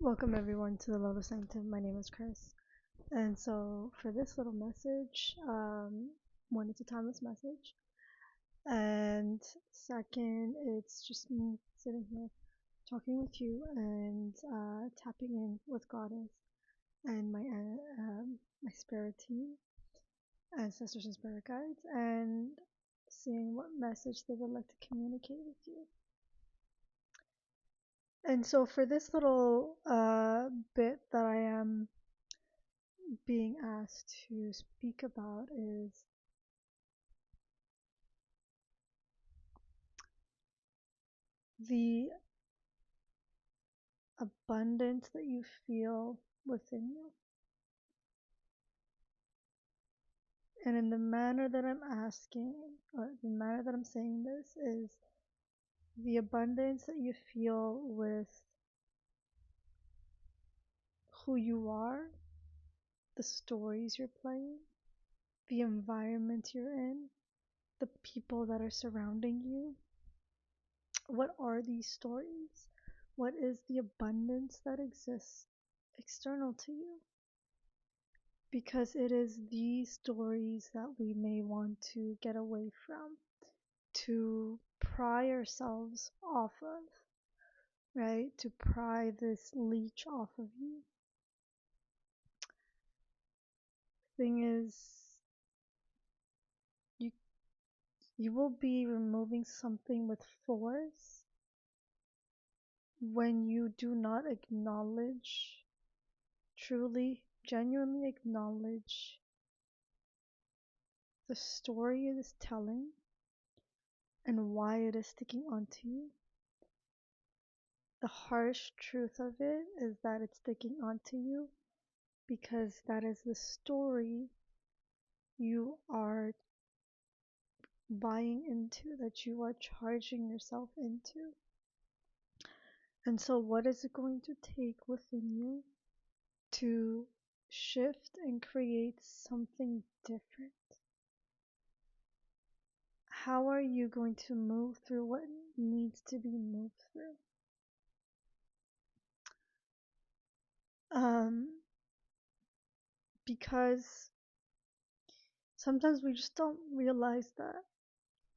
Welcome everyone to the Lotus Sanctum. My name is Chris. And so for this little message, one, it's a timeless message. And second, it's just me sitting here talking with you and tapping in with Goddess and my spirit team, ancestors and spirit guides, and seeing what message they would like to communicate with you. And so for this little bit that I am being asked to speak about is the abundance that you feel within you. And in the manner that I'm asking, or the manner that I'm saying this, is the abundance that you feel with who you are, the stories you're playing, the environment you're in, the people that are surrounding you. What are these stories? What is the abundance that exists external to you? Because it is these stories that we may want to get away from, to pry ourselves off of, right? To pry this leech off of you. Thing is, you you will be removing something with force when you do not acknowledge, truly, genuinely acknowledge the story it is telling and why it is sticking onto you. The harsh truth of it is that it's sticking onto you because that is the story you are buying into, that you are charging yourself into. And so, what is it going to take within you to shift and create something different? How are you going to move through what needs to be moved through? Because sometimes we just don't realize that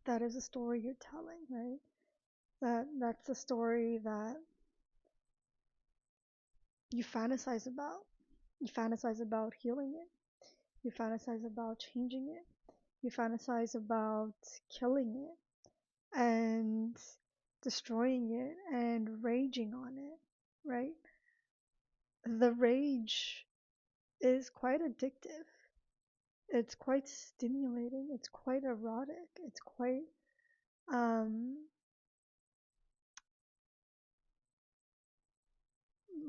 that is a story you're telling, right? That's a story that you fantasize about. You fantasize about healing it. You fantasize about changing it. You fantasize about killing it and destroying it and raging on it, right? The rage is quite addictive. It's quite stimulating. It's quite erotic. It's quite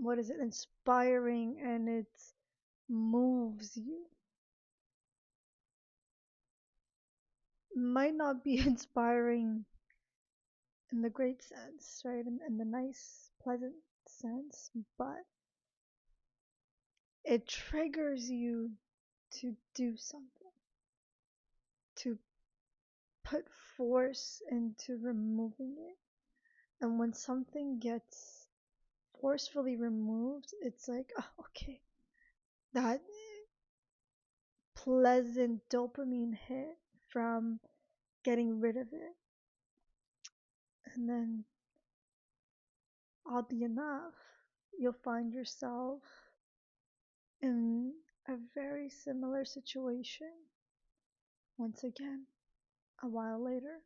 what is it? Inspiring, and it moves you. Might not be inspiring in the great sense, right? In the nice, pleasant sense, but it triggers you to do something, to put force into removing it. And when something gets forcefully removed, it's like, oh, okay, that pleasant dopamine hit from getting rid of it. And then, oddly enough, you'll find yourself in a very similar situation once again a while later.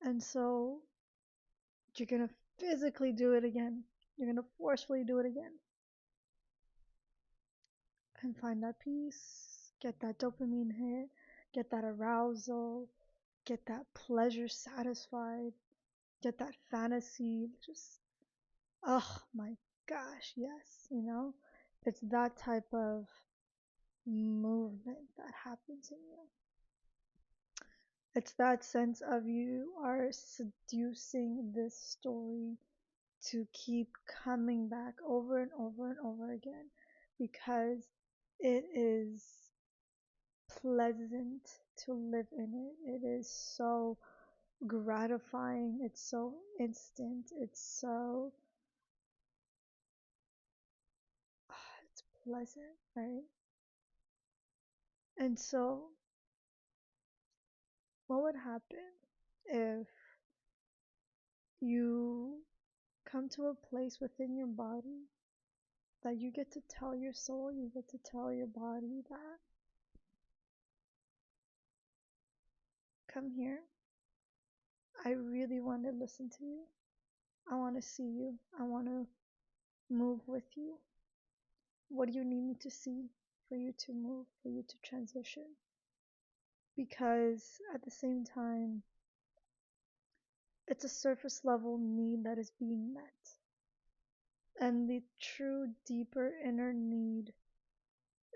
And so you're going to physically do it again. You're going to forcefully do it again. And find that peace, get that dopamine hit, get that arousal, get that pleasure satisfied, get that fantasy. Just, oh my gosh, yes, it's that type of movement that happens in you. It's that sense of you are seducing this story to keep coming back over and over and over again because it is pleasant to live in it. It is so gratifying. It's so instant. It's so pleasant, right? And so, what would happen if you come to a place within your body that you get to tell your soul, you get to tell your body that, come here, I really want to listen to you. I want to see you. I want to move with you. What do you need me to see for you to move, for you to transition? Because at the same time, it's a surface level need that is being met. And the true, deeper inner need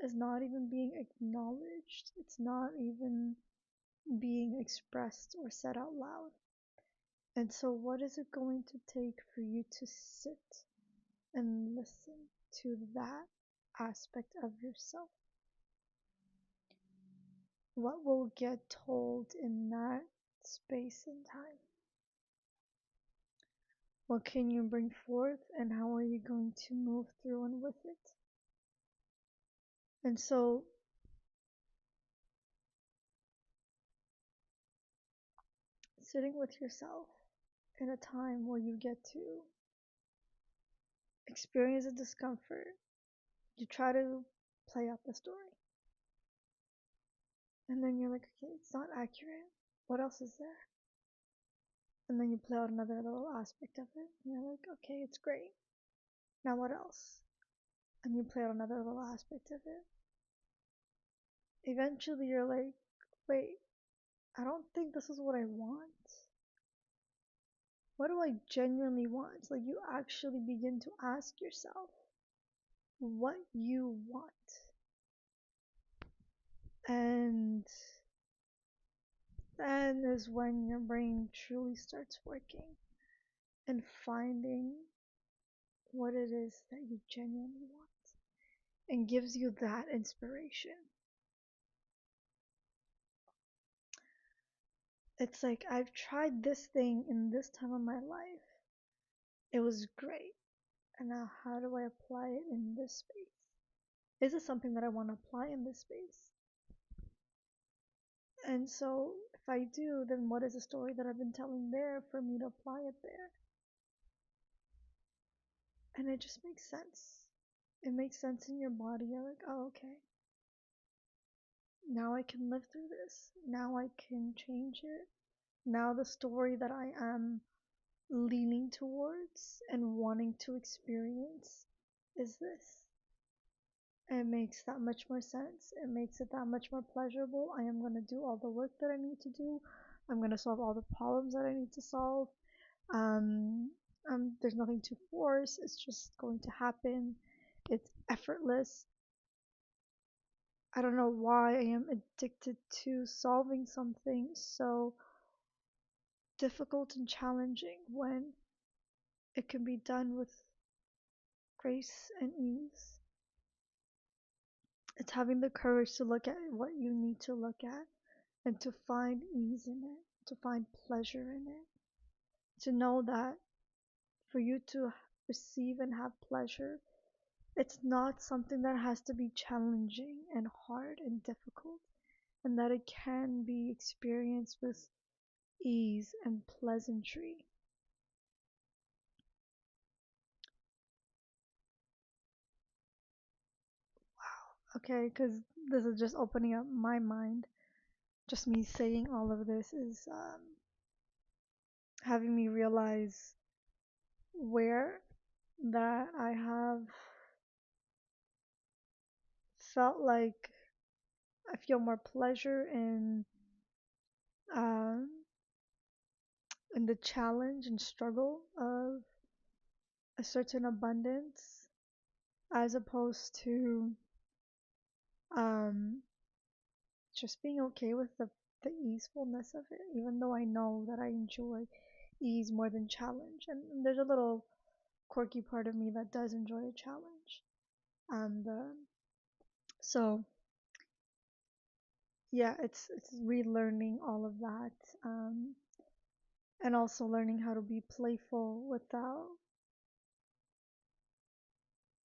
is not even being acknowledged. It's not even being expressed or said out loud. And so, what is it going to take for you to sit and listen to that aspect of yourself? What will get told in that space and time? What can you bring forth, and how are you going to move through and with it? And so, sitting with yourself in a time where you get to experience a discomfort, you try to play out the story. And then you're like, okay, it's not accurate. What else is there? And then you play out another little aspect of it. And you're like, okay, it's great. Now what else? And you play out another little aspect of it. Eventually you're like, wait, I don't think this is what I want. What do I genuinely want? Like, you actually begin to ask yourself what you want. And then is when your brain truly starts working and finding what it is that you genuinely want and gives you that inspiration. It's like, I've tried this thing in this time of my life. It was great. And now, how do I apply it in this space? Is it something that I want to apply in this space? And so, if I do, then what is the story that I've been telling there for me to apply it there? And it just makes sense. It makes sense in your body. You're like, oh, okay. Now I can live through this. Now I can change it. Now the story that I am leaning towards and wanting to experience is this. It makes that much more sense. It makes it that much more pleasurable. I am going to do all the work that I need to do. I'm going to solve all the problems that I need to solve. Um, there's nothing to force. It's just going to happen. It's effortless. I don't know why I am addicted to solving something so difficult and challenging when it can be done with grace and ease. It's having the courage to look at what you need to look at and to find ease in it, to find pleasure in it, to know that for you to receive and have pleasure, it's not something that has to be challenging and hard and difficult, and that it can be experienced with ease and pleasantry. Okay, because this is just opening up my mind. Just me saying all of this is having me realize where that I have felt like I feel more pleasure um, in the challenge and struggle of a certain abundance as opposed to um, just being okay with the easefulness of it, even though I know that I enjoy ease more than challenge. And there's a little quirky part of me that does enjoy a challenge. And so yeah, it's relearning all of that, and also learning how to be playful without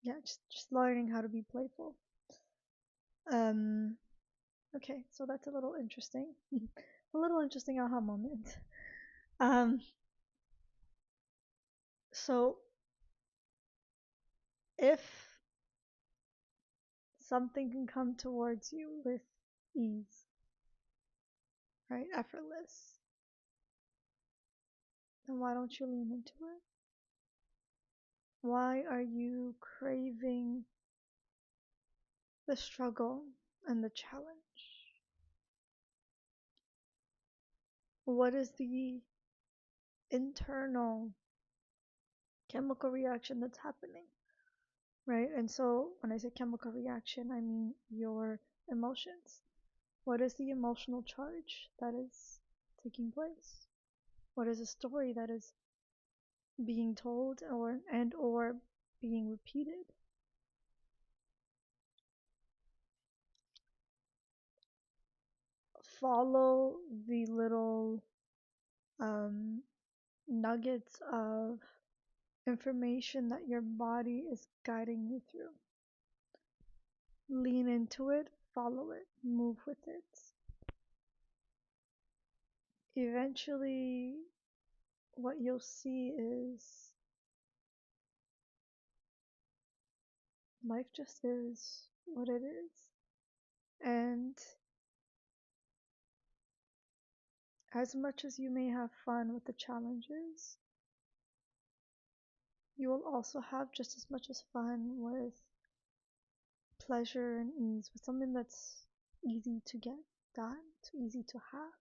Yeah, just learning how to be playful. Um, okay, so that's a little interesting. A little interesting aha moment. Um, so if something can come towards you with ease, right, effortless, then why don't you lean into it? Why are you craving the struggle and the challenge? What is the internal chemical reaction that's happening, right? And so when I say chemical reaction, I mean your emotions. What is the emotional charge that is taking place? What is the story that is being told or being repeated? Follow the little um, nuggets of information that your body is guiding you through. Lean into it, follow it, move with it. Eventually, what you'll see is life just is what it is. And as much as you may have fun with the challenges, you will also have just as much as fun with pleasure and ease, with something that's easy to get done, too easy to have,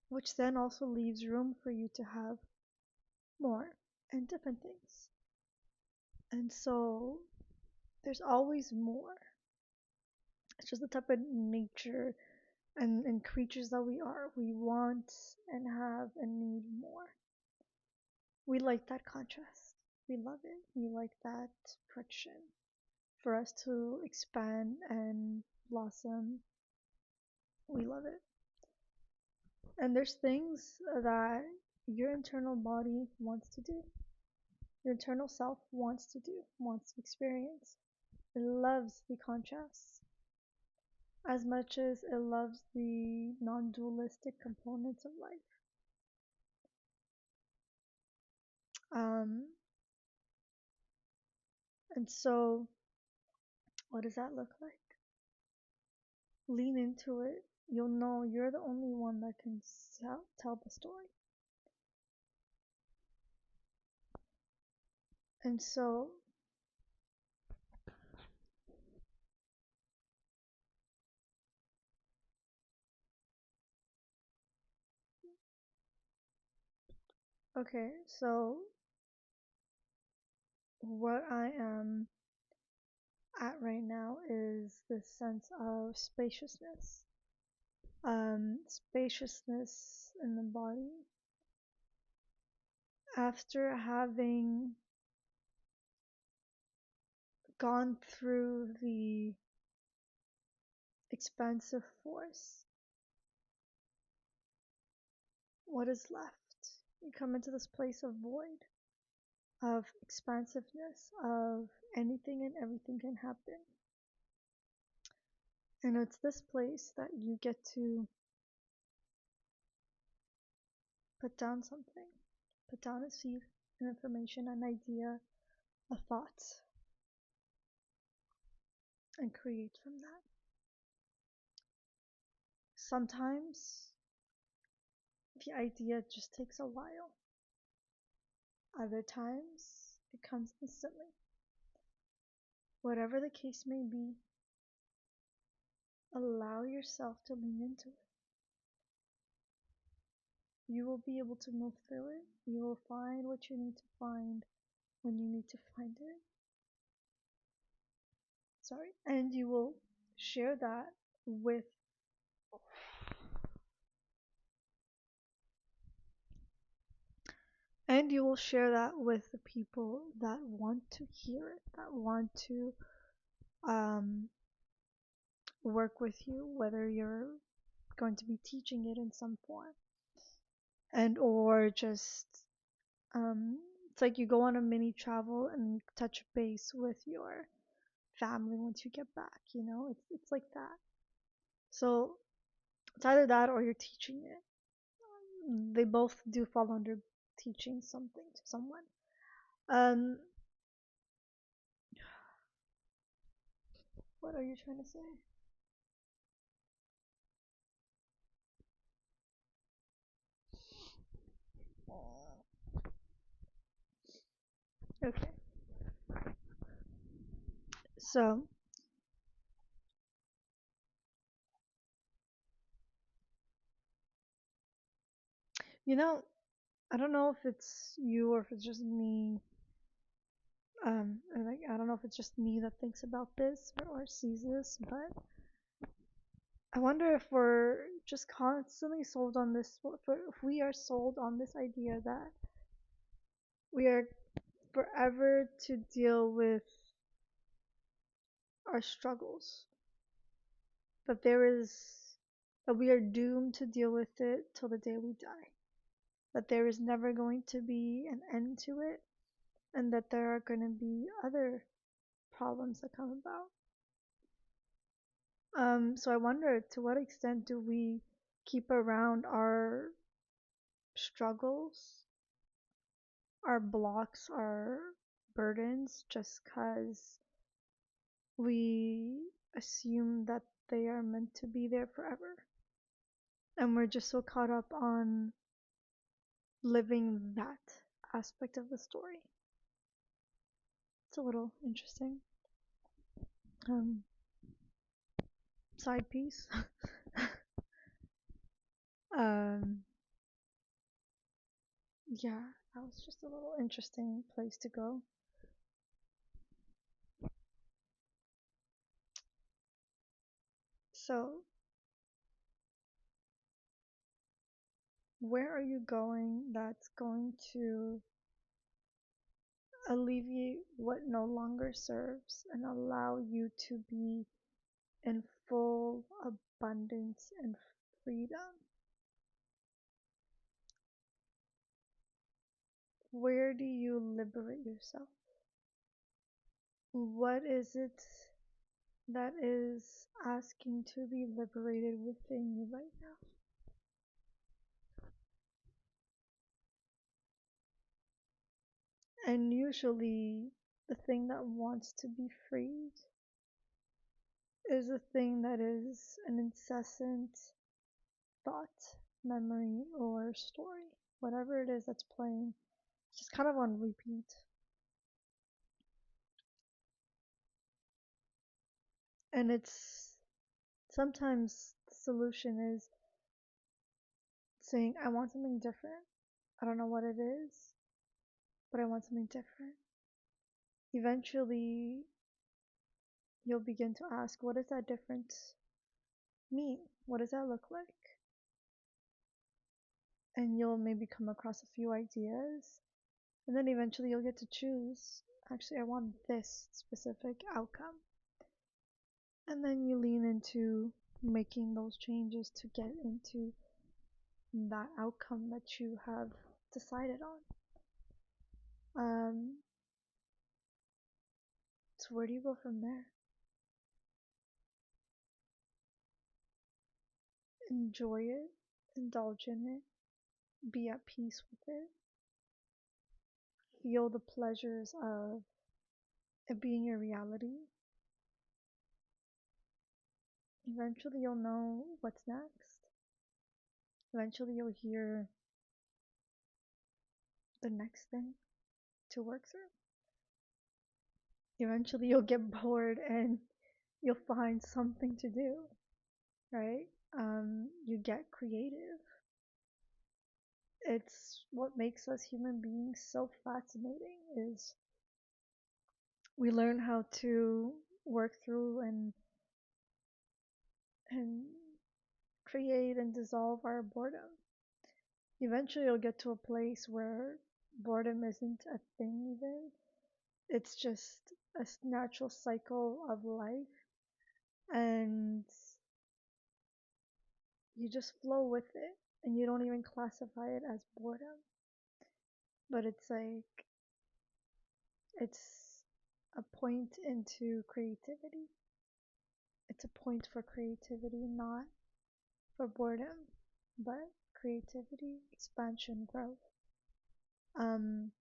which then also leaves room for you to have more and different things. And so there's always more. It's just the type of nature and creatures that we are. We want and have and need more. We like that contrast. We love it. We like that friction for us to expand and blossom. We love it. And there's things that your internal body wants to do, your internal self wants to do, wants to experience. It loves the contrasts as much as it loves the non dualistic components of life. Um, and so, what does that look like? Lean into it. You'll know you're the only one that can tell the story. And so, okay, so what I am at right now is this sense of spaciousness. Spaciousness in the body. After having gone through the expansive force, what is left? You come into this place of void, of expansiveness, of anything and everything can happen. And it's this place that you get to put down something, put down a seed, an information, an idea, a thought, and create from that. Sometimes the idea just takes a while. Other times it comes instantly. Whatever the case may be, allow yourself to lean into it. You will be able to move through it. You will find what you need to find when you need to find it. Sorry. And you will share that with the people that want to hear it, that want to um, work with you, whether you're going to be teaching it in some form and or just um, It's like you go on a mini travel and touch base with your family once you get back, you know? It's like that. So it's either that or you're teaching it. They both do fall under teaching something to someone. Um, what are you trying to say? Okay. So, you know, I don't know if it's you or if it's just me. And like, I don't know if it's just me that thinks about this or sees this, but I wonder if we're just constantly sold on this, if we are sold on this idea that we are forever to deal with our struggles, that there is, that we are doomed to deal with it till the day we die, that there is never going to be an end to it, and that there are going to be other problems that come about. So I wonder, to what extent do we keep around our struggles, our blocks, our burdens, just because we assume that they are meant to be there forever? And we're just so caught up on living that aspect of the story. It's a little interesting. Um, Side piece. um, yeah, that was just a little interesting place to go. So, where are you going that's going to alleviate what no longer serves and allow you to be in full abundance and freedom? Where do you liberate yourself? What is it that is asking to be liberated within you right now? And usually, the thing that wants to be freed is a thing that is an incessant thought, memory, or story. Whatever it is that's playing, it's just kind of on repeat. And it's sometimes the solution is saying, I want something different. I don't know what it is, but I want something different. Eventually, you'll begin to ask, what does that difference mean? What does that look like? And you'll maybe come across a few ideas, and then eventually you'll get to choose. Actually, I want this specific outcome. And then you lean into making those changes to get into that outcome that you have decided on. So where do you go from there? Enjoy it, indulge in it, be at peace with it, feel the pleasures of it being your reality. Eventually you'll know what's next. Eventually you'll hear the next thing to work through. Eventually you'll get bored and you'll find something to do, right? You get creative. It's what makes us human beings so fascinating is we learn how to work through and create and dissolve our boredom. Eventually you'll get to a place where boredom isn't a thing even. It's just a natural cycle of life, and you just flow with it and you don't even classify it as boredom. But it's like It's a point into creativity. It's a point for creativity, not for boredom, but creativity, expansion, growth,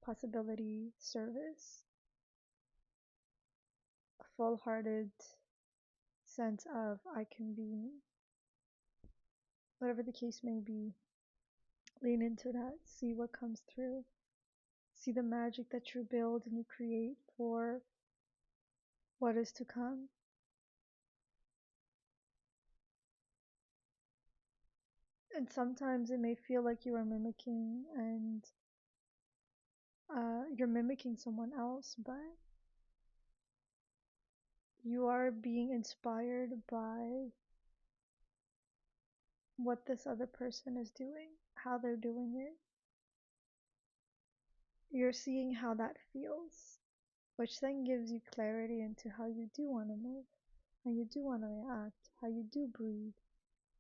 possibility, service, a full-hearted sense of I can be me. Whatever the case may be, lean into that, see what comes through, see the magic that you build and you create for what is to come. And sometimes it may feel like you are mimicking and you're mimicking someone else, but you are being inspired by what this other person is doing, how they're doing it. You're seeing how that feels, which then gives you clarity into how you do want to move, how you do want to react, how you do breathe.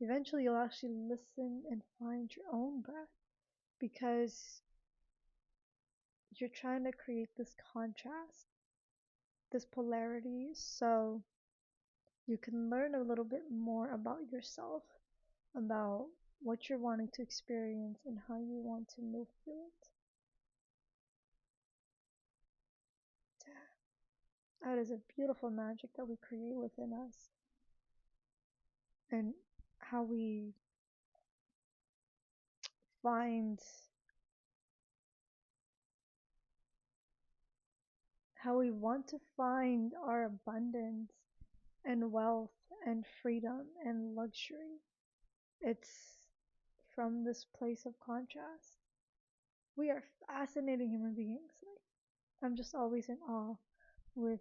Eventually, you'll actually listen and find your own breath because you're trying to create this contrast, this polarity, so you can learn a little bit more about yourself, about what you're wanting to experience and how you want to move through it. That is a beautiful magic that we create within us, and how we find, how we want to find our abundance and wealth and freedom and luxury. It's from this place of contrast. We are fascinating human beings. Like, I'm just always in awe with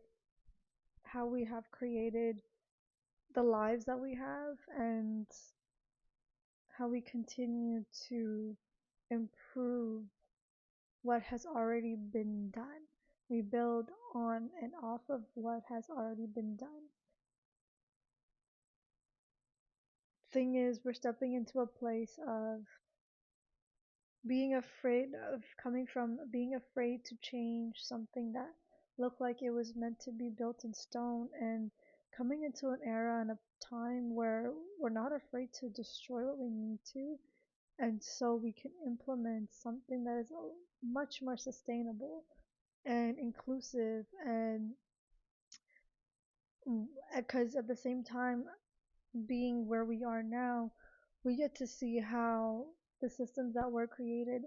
how we have created the lives that we have and how we continue to improve what has already been done. We build on and off of what has already been done. Thing is, we're stepping into a place of being afraid of coming from being afraid to change something that looked like it was meant to be built in stone and coming into an era and a time where we're not afraid to destroy what we need to, and so we can implement something that is much more sustainable and inclusive, and because at the same time being where we are now, we get to see how the systems that were created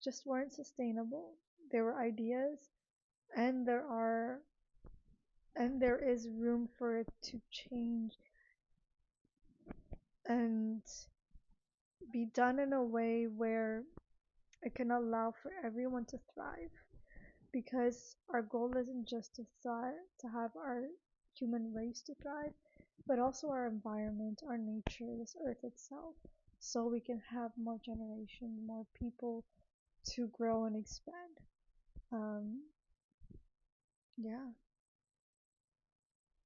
just weren't sustainable. There were ideas, and there is room for it to change and be done in a way where it can allow for everyone to thrive, because our goal isn't just to thrive, to have our human race to thrive, but also our environment, our nature, this earth itself, so we can have more generations, more people to grow and expand. Um, yeah,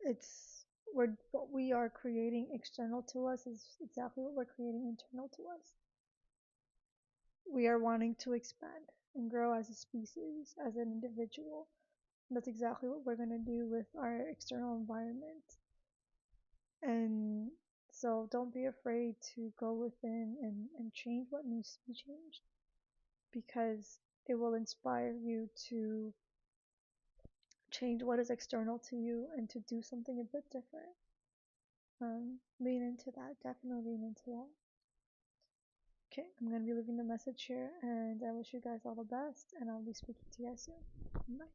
it's what we are creating external to us is exactly what we're creating internal to us. We are wanting to expand and grow as a species, as an individual. That's exactly what we're going to do with our external environment. And so don't be afraid to go within and change what needs to be changed, because it will inspire you to change what is external to you and to do something a bit different. Lean into that, definitely lean into that. Okay, I'm going to be leaving the message here, and I wish you guys all the best, and I'll be speaking to you guys soon. Bye.